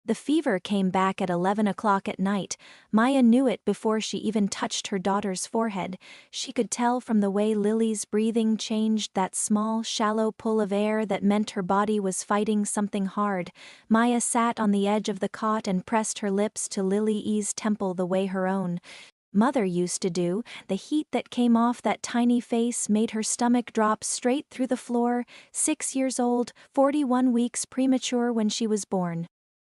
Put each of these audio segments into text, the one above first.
The fever came back at 11 o'clock at night. Maya knew it before she even touched her daughter's forehead. She could tell from the way Lily's breathing changed, that small, shallow pull of air that meant her body was fighting something hard. Maya sat on the edge of the cot and pressed her lips to Lily's temple the way her own mother used to do. The heat that came off that tiny face made her stomach drop straight through the floor. 6 years old, 41 weeks premature when she was born.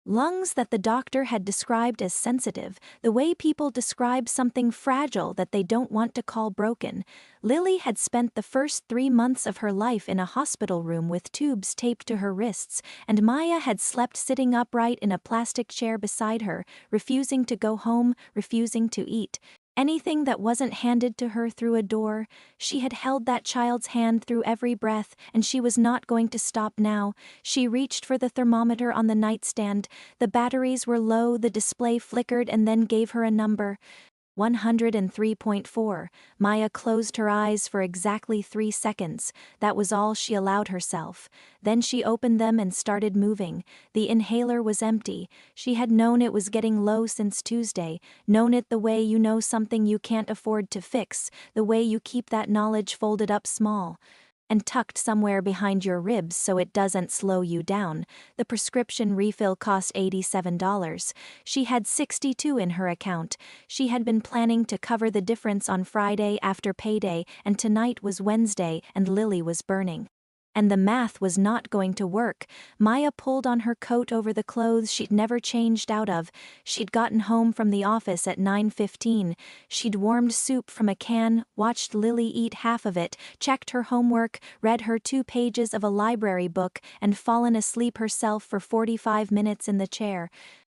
Lungs that the doctor had described as sensitive, the way people describe something fragile that they don't want to call broken. Lily had spent the first 3 months of her life in a hospital room with tubes taped to her wrists, and Maya had slept sitting upright in a plastic chair beside her, refusing to go home, refusing to eat anything that wasn't handed to her through a door. She had held that child's hand through every breath, and she was not going to stop now. She reached for the thermometer on the nightstand. The batteries were low, the display flickered and then gave her a number. 103.4. Maya closed her eyes for exactly 3 seconds. That was all she allowed herself. Then she opened them and started moving. The inhaler was empty. She had known it was getting low since Tuesday, known it the way you know something you can't afford to fix, the way you keep that knowledge folded up small and tucked somewhere behind your ribs so it doesn't slow you down. The prescription refill cost $87. She had 62 in her account. She had been planning to cover the difference on Friday after payday, and tonight was Wednesday and Lily was burning. And the math was not going to work. Maya pulled on her coat over the clothes she'd never changed out of. She'd gotten home from the office at 9:15. She'd warmed soup from a can, watched Lily eat half of it, checked her homework, read her 2 pages of a library book, and fallen asleep herself for 45 minutes in the chair.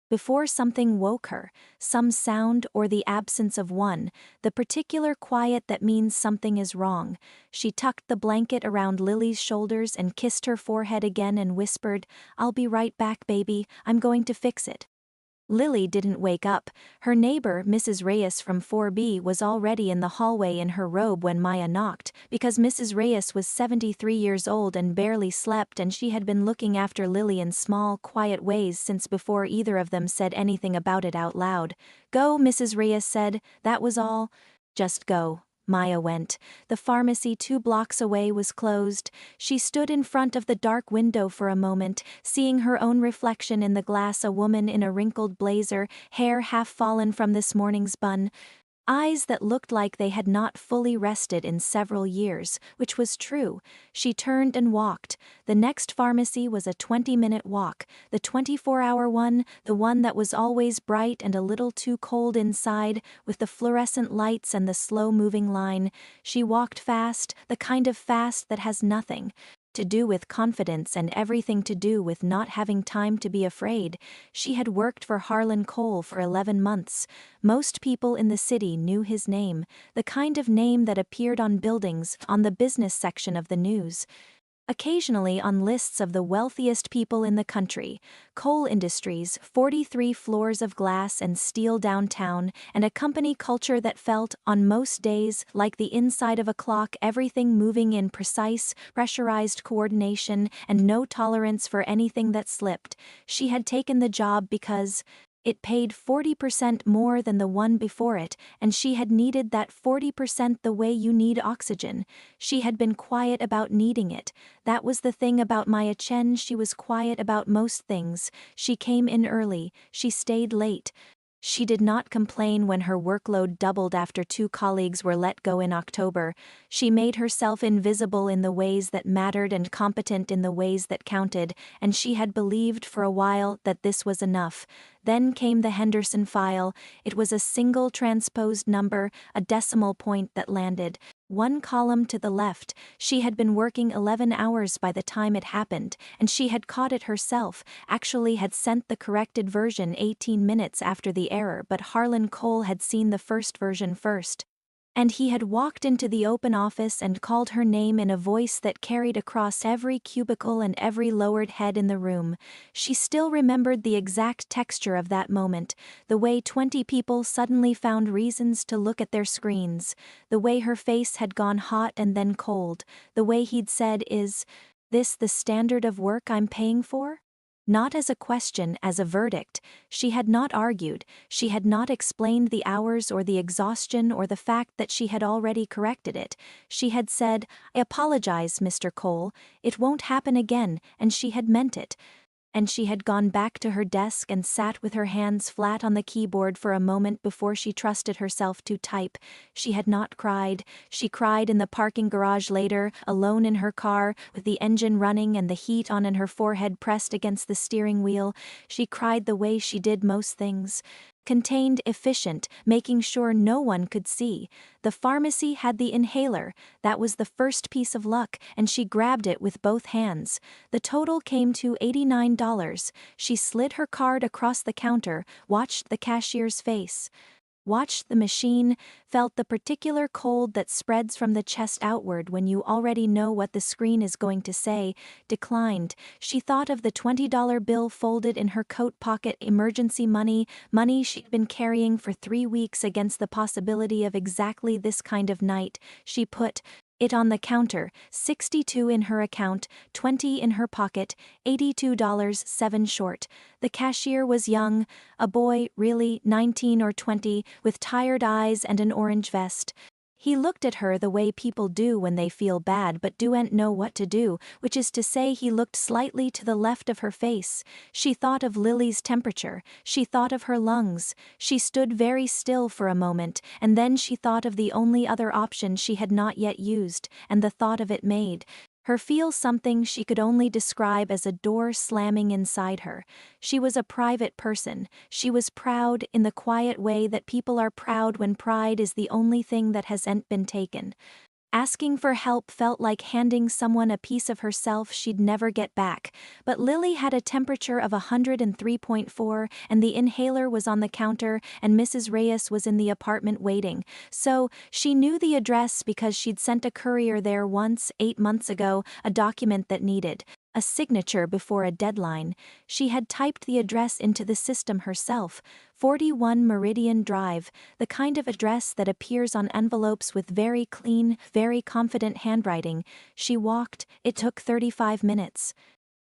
Before something woke her, some sound or the absence of one, the particular quiet that means something is wrong. She tucked the blanket around Lily's shoulders and kissed her forehead again and whispered, "I'll be right back, baby, I'm going to fix it." Lily didn't wake up. Her neighbor, Mrs. Reyes from 4B, was already in the hallway in her robe when Maya knocked, because Mrs. Reyes was 73 years old and barely slept, and she had been looking after Lily in small, quiet ways since before either of them said anything about it out loud. "Go," Mrs. Reyes said, "that was all." "Just go." Maya went. The pharmacy 2 blocks away was closed. She stood in front of the dark window for a moment, seeing her own reflection in the glass, a woman in a wrinkled blazer, hair half fallen from this morning's bun. Eyes that looked like they had not fully rested in several years, which was true. She turned and walked. The next pharmacy was a 20-minute walk, the 24-hour one, the one that was always bright and a little too cold inside, with the fluorescent lights and the slow-moving line. She walked fast, the kind of fast that has nothing to do with confidence and everything to do with not having time to be afraid. She had worked for Harlan Cole for 11 months. Most people in the city knew his name, the kind of name that appeared on buildings, on the business section of the news, occasionally on lists of the wealthiest people in the country. Cole Industries, 43 floors of glass and steel downtown, and a company culture that felt, on most days, like the inside of a clock, everything moving in precise, pressurized coordination, and no tolerance for anything that slipped. She had taken the job because it paid 40% more than the one before it, and she had needed that 40% the way you need oxygen. She had been quiet about needing it. That was the thing about Maya Chen, she was quiet about most things. She came in early, she stayed late. She did not complain when her workload doubled after 2 colleagues were let go in October. She made herself invisible in the ways that mattered and competent in the ways that counted, and she had believed for a while that this was enough. Then came the Henderson file. It was a single transposed number, a decimal point that landed 1 column to the left. She had been working 11 hours by the time it happened, and she had caught it herself, actually had sent the corrected version 18 minutes after the error, but Harlan Cole had seen the first version first. And he had walked into the open office and called her name in a voice that carried across every cubicle and every lowered head in the room. She still remembered the exact texture of that moment, the way 20 people suddenly found reasons to look at their screens, the way her face had gone hot and then cold, the way he'd said, "Is this the standard of work I'm paying for?" Not as a question, as a verdict. She had not argued, she had not explained the hours or the exhaustion or the fact that she had already corrected it. She had said, "I apologize, Mr. Cole, it won't happen again," and she had meant it. And she had gone back to her desk and sat with her hands flat on the keyboard for a moment before she trusted herself to type. She had not cried. She cried in the parking garage later, alone in her car, with the engine running and the heat on and her forehead pressed against the steering wheel. She cried the way she did most things. Contained, efficient, making sure no one could see. The pharmacy had the inhaler. That was the first piece of luck, and she grabbed it with both hands. The total came to $89. She slid her card across the counter, watched the cashier's face. Watched the machine, felt the particular cold that spreads from the chest outward when you already know what the screen is going to say, declined. She thought of the $20 bill folded in her coat pocket, emergency money she'd been carrying for 3 weeks against the possibility of exactly this kind of night. She put it on the counter, 62 in her account, 20 in her pocket, $82, 7 short. The cashier was young, a boy, really, 19 or 20, with tired eyes and an orange vest. He looked at her the way people do when they feel bad but don't know what to do, which is to say he looked slightly to the left of her face. She thought of Lily's temperature, she thought of her lungs. She stood very still for a moment, and then she thought of the only other option she had not yet used, and the thought of it made her feel something she could only describe as a door slamming inside her. She was a private person. She was proud in the quiet way that people are proud when pride is the only thing that hasn't been taken. Asking for help felt like handing someone a piece of herself she'd never get back, but Lily had a temperature of 103.4 and the inhaler was on the counter and Mrs. Reyes was in the apartment waiting, so she knew the address because she'd sent a courier there once, 8 months ago, a document that needed a signature before a deadline. She had typed the address into the system herself, 41 Meridian Drive, the kind of address that appears on envelopes with very clean, very confident handwriting. She walked, it took 35 minutes.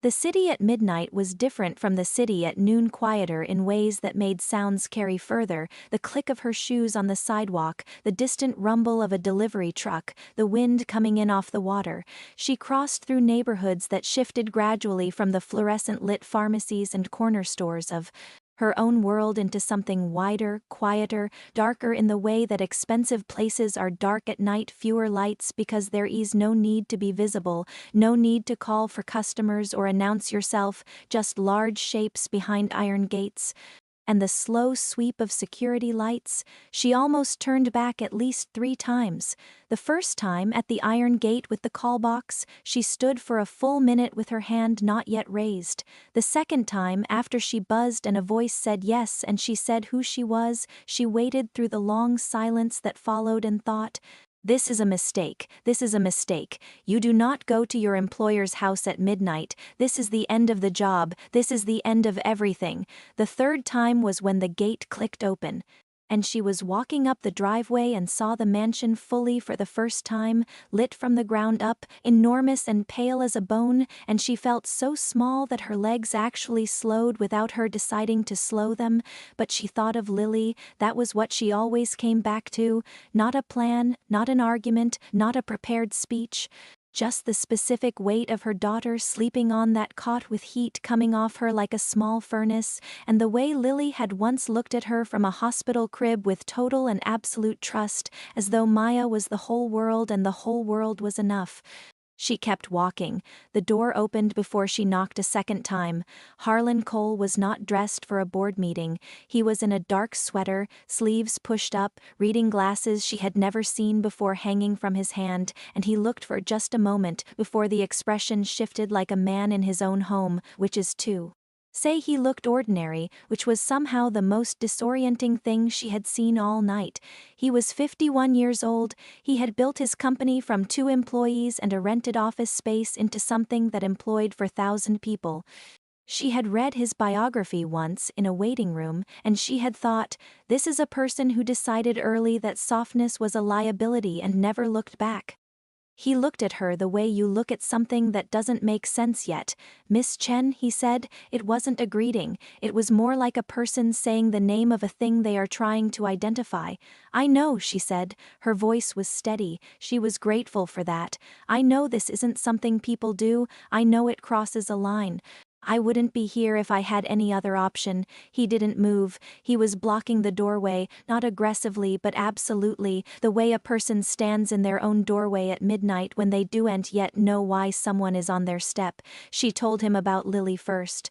The city at midnight was different from the city at noon, quieter in ways that made sounds carry further, the click of her shoes on the sidewalk, the distant rumble of a delivery truck, the wind coming in off the water. She crossed through neighborhoods that shifted gradually from the fluorescent lit pharmacies and corner stores of her own world into something wider, quieter, darker in the way that expensive places are dark at night, fewer lights because there is no need to be visible, no need to call for customers or announce yourself, just large shapes behind iron gates. And the slow sweep of security lights, she almost turned back at least 3 times. The first time, at the iron gate with the call box, she stood for a full minute with her hand not yet raised. The second time, after she buzzed and a voice said yes and she said who she was, she waited through the long silence that followed and thought, "This is a mistake, this is a mistake. You do not go to your employer's house at midnight, this is the end of the job, this is the end of everything." The third time was when the gate clicked open, and she was walking up the driveway and saw the mansion fully for the first time, lit from the ground up, enormous and pale as a bone, and she felt so small that her legs actually slowed without her deciding to slow them, but she thought of Lily, that was what she always came back to, not a plan, not an argument, not a prepared speech. Just the specific weight of her daughter sleeping on that cot with heat coming off her like a small furnace, and the way Lily had once looked at her from a hospital crib with total and absolute trust, as though Maya was the whole world and the whole world was enough. She kept walking. The door opened before she knocked a second time. Harlan Cole was not dressed for a board meeting. He was in a dark sweater, sleeves pushed up, reading glasses she had never seen before hanging from his hand, and he looked for just a moment before the expression shifted like a man in his own home, which is to say he looked ordinary, which was somehow the most disorienting thing she had seen all night. He was 51 years old, he had built his company from 2 employees and a rented office space into something that employed 4,000 people. She had read his biography once in a waiting room, and she had thought, this is a person who decided early that softness was a liability and never looked back. He looked at her the way you look at something that doesn't make sense yet. Miss Chen, he said, it wasn't a greeting, it was more like a person saying the name of a thing they are trying to identify. I know, she said, her voice was steady, she was grateful for that. I know this isn't something people do, I know it crosses a line. I wouldn't be here if I had any other option. He didn't move, he was blocking the doorway, not aggressively but absolutely, the way a person stands in their own doorway at midnight when they don't yet know why someone is on their step. She told him about Lily first.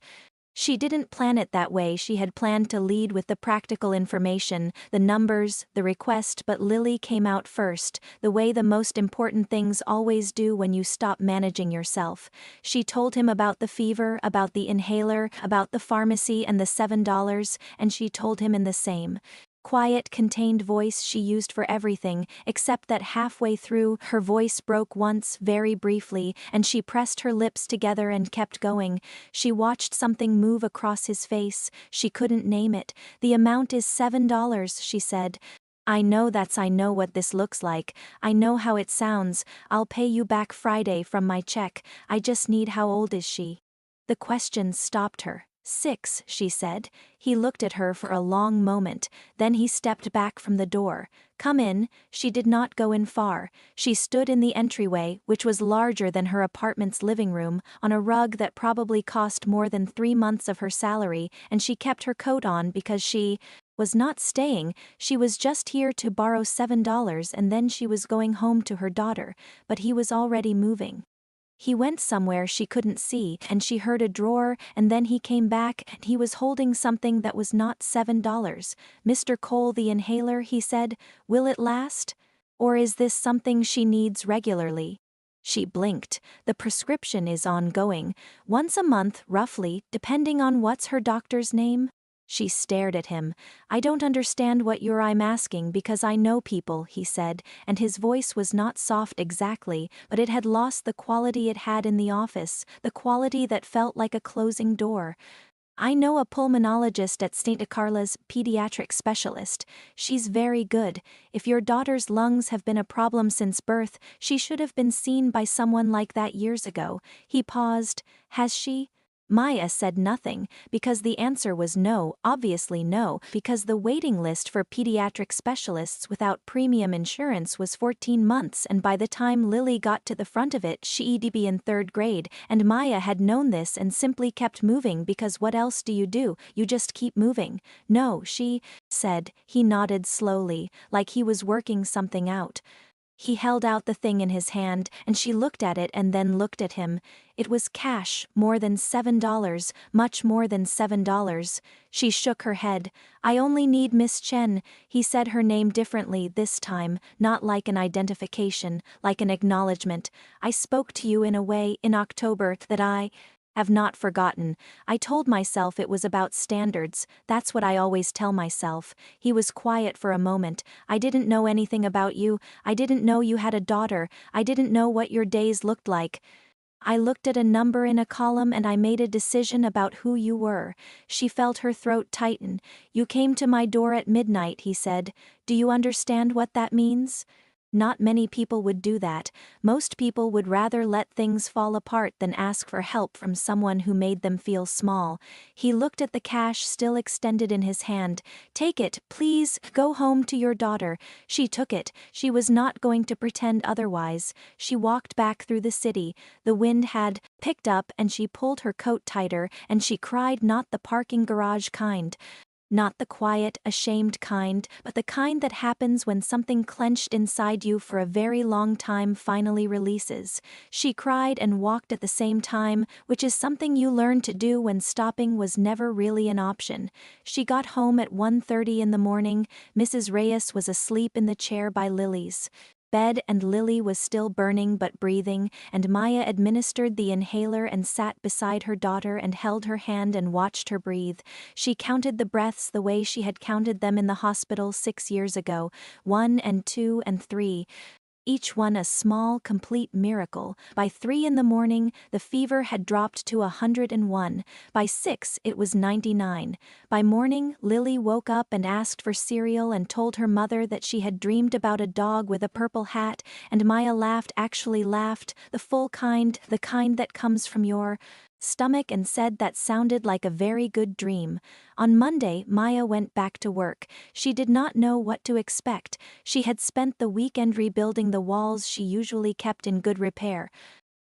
She didn't plan it that way, she had planned to lead with the practical information, the numbers, the request, but Lily came out first, the way the most important things always do when you stop managing yourself. She told him about the fever, about the inhaler, about the pharmacy and the $7, and she told him in the same quiet, contained voice she used for everything, except that halfway through, her voice broke once, very briefly, and she pressed her lips together and kept going. She watched something move across his face, she couldn't name it. The amount is $7, she said. I know what this looks like, I know how it sounds, I'll pay you back Friday from my check, I just need. How old is she? The questions stopped her. 6, she said. He looked at her for a long moment, then he stepped back from the door. Come in. She did not go in far. She stood in the entryway, which was larger than her apartment's living room, on a rug that probably cost more than 3 months of her salary, and she kept her coat on because she was not staying, she was just here to borrow $7 and then she was going home to her daughter, but he was already moving. He went somewhere she couldn't see, and she heard a drawer, and then he came back, and he was holding something that was not $7. Mr. Cole, the inhaler, he said, will it last? Or is this something she needs regularly? She blinked. The prescription is ongoing, once a month, roughly, depending on what's her doctor's name. She stared at him. I don't understand what I'm asking because I know people, he said, and his voice was not soft exactly, but it had lost the quality it had in the office, the quality that felt like a closing door. I know a pulmonologist at St. Carla's, pediatric specialist. She's very good. If your daughter's lungs have been a problem since birth, she should have been seen by someone like that years ago. He paused. Has she? Maya said nothing, because the answer was no, obviously no, because the waiting list for pediatric specialists without premium insurance was 14 months, and by the time Lily got to the front of it she'd be in 3rd grade, and Maya had known this and simply kept moving because what else do? You just keep moving. No, she said. He nodded slowly, like he was working something out. He held out the thing in his hand, and she looked at it and then looked at him. It was cash, more than $7, much more than $7. She shook her head. I only need Miss Chen. He said her name differently this time, not like an identification, like an acknowledgement. I spoke to you in a way, in October, that I have not forgotten. I told myself it was about standards, that's what I always tell myself. He was quiet for a moment. I didn't know anything about you, I didn't know you had a daughter, I didn't know what your days looked like. I looked at a number in a column and I made a decision about who you were. She felt her throat tighten. You came to my door at midnight, he said. Do you understand what that means? Not many people would do that. Most people would rather let things fall apart than ask for help from someone who made them feel small. He looked at the cash still extended in his hand. Take it, please, go home to your daughter. She took it. She was not going to pretend otherwise. She walked back through the city. The wind had picked up and she pulled her coat tighter and she cried, not the parking garage kind. Not the quiet, ashamed kind, but the kind that happens when something clenched inside you for a very long time finally releases. She cried and walked at the same time, which is something you learn to do when stopping was never really an option. She got home at 1:30 in the morning. Mrs. Reyes was asleep in the chair by Lily's bed and Lily was still burning but breathing, and Maya administered the inhaler and sat beside her daughter and held her hand and watched her breathe. She counted the breaths the way she had counted them in the hospital 6 years ago, 1 and 2 and 3. each one a small, complete miracle. By 3 in the morning, the fever had dropped to 101. By 6, it was 99. By morning, Lily woke up and asked for cereal and told her mother that she had dreamed about a dog with a purple hat, and Maya laughed, actually laughed, the full kind, the kind that comes from your stomach, and said that sounded like a very good dream. On Monday, Maya went back to work. She did not know what to expect. She had spent the weekend rebuilding the walls she usually kept in good repair,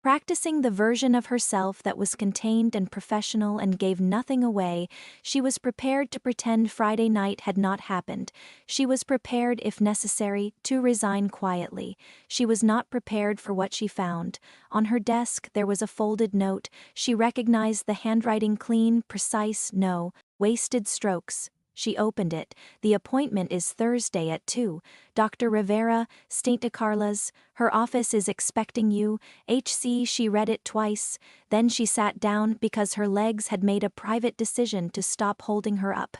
practicing the version of herself that was contained and professional and gave nothing away. She was prepared to pretend Friday night had not happened. She was prepared, if necessary, to resign quietly. She was not prepared for what she found. On her desk there was a folded note. She recognized the handwriting, clean, precise, no wasted strokes. She opened it. The appointment is Thursday at 2. Dr. Rivera, St. Carla's. Her office is expecting you. HC. She read it twice. Then she sat down because her legs had made a private decision to stop holding her up.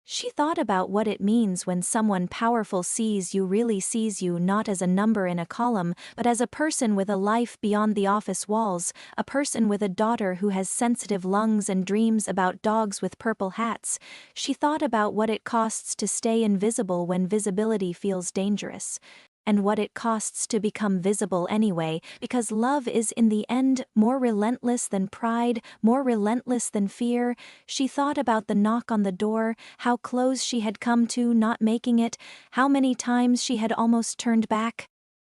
She thought about what it means when someone powerful sees you, really sees you, not as a number in a column, but as a person with a life beyond the office walls, a person with a daughter who has sensitive lungs and dreams about dogs with purple hats. She thought about what it costs to stay invisible when visibility feels dangerous, and what it costs to become visible anyway, because love is in the end more relentless than pride, more relentless than fear. She thought about the knock on the door, how close she had come to not making it, how many times she had almost turned back.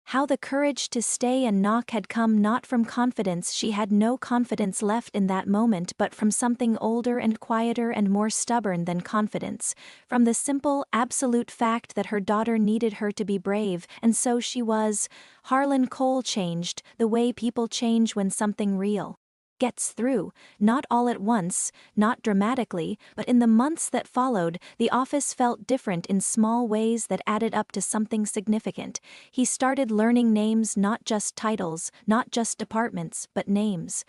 How the courage to stay and knock had come not from confidence, she had no confidence left in that moment, but from something older and quieter and more stubborn than confidence, from the simple, absolute fact that her daughter needed her to be brave, and so she was. Harlan Cole changed, the way people change when something real gets through, not all at once, not dramatically, but in the months that followed. The office felt different in small ways that added up to something significant. He started learning names, not just titles, not just departments, but names.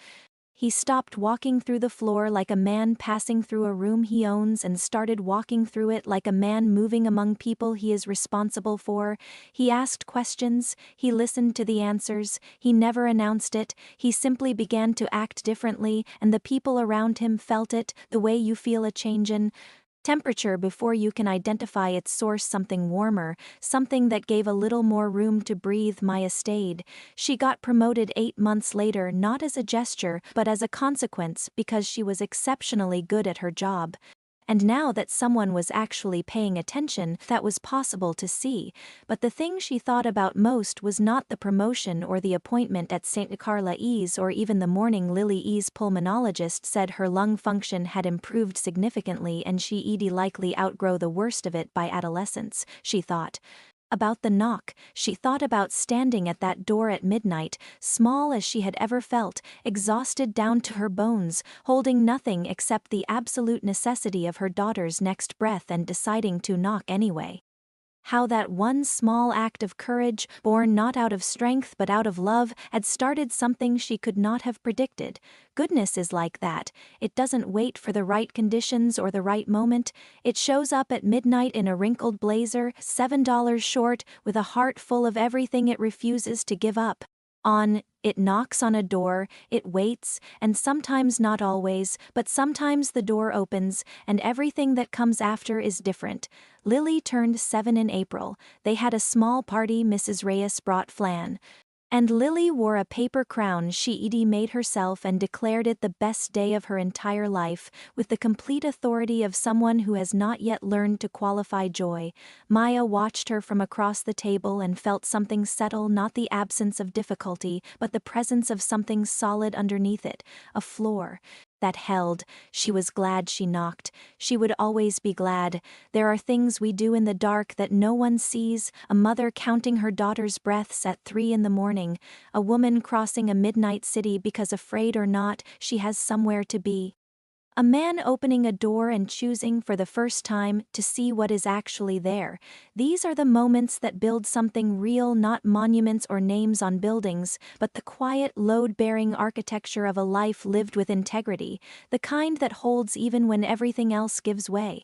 He stopped walking through the floor like a man passing through a room he owns and started walking through it like a man moving among people he is responsible for. He asked questions, he listened to the answers, he never announced it, he simply began to act differently, and the people around him felt it, the way you feel a change in temperature before you can identify its source, something warmer, something that gave a little more room to breathe. Maya stayed. She got promoted 8 months later, not as a gesture, but as a consequence, because she was exceptionally good at her job. And now that someone was actually paying attention, that was possible to see. But the thing she thought about most was not the promotion or the appointment at St. Carla's or even the morning Lily's pulmonologist said her lung function had improved significantly and she'd likely outgrow the worst of it by adolescence. She thought about the knock. She thought about standing at that door at midnight, small as she had ever felt, exhausted down to her bones, holding nothing except the absolute necessity of her daughter's next breath, and deciding to knock anyway. How that one small act of courage, born not out of strength but out of love, had started something she could not have predicted. Goodness is like that. It doesn't wait for the right conditions or the right moment. It shows up at midnight in a wrinkled blazer, $7 short, with a heart full of everything it refuses to give up on. It knocks on a door, it waits, and sometimes, not always, but sometimes the door opens, and everything that comes after is different. Lily turned 7 in April. They had a small party. Mrs. Reyes brought flan, and Lily wore a paper crown she'd made herself and declared it the best day of her entire life, with the complete authority of someone who has not yet learned to qualify joy. Maya watched her from across the table and felt something settle, not the absence of difficulty, but the presence of something solid underneath it, a floor that held. She was glad she knocked. She would always be glad. There are things we do in the dark that no one sees: a mother counting her daughter's breaths at 3 in the morning, a woman crossing a midnight city because, afraid or not, she has somewhere to be, a man opening a door and choosing for the first time to see what is actually there. These are the moments that build something real, not monuments or names on buildings, but the quiet, load-bearing architecture of a life lived with integrity, the kind that holds even when everything else gives way.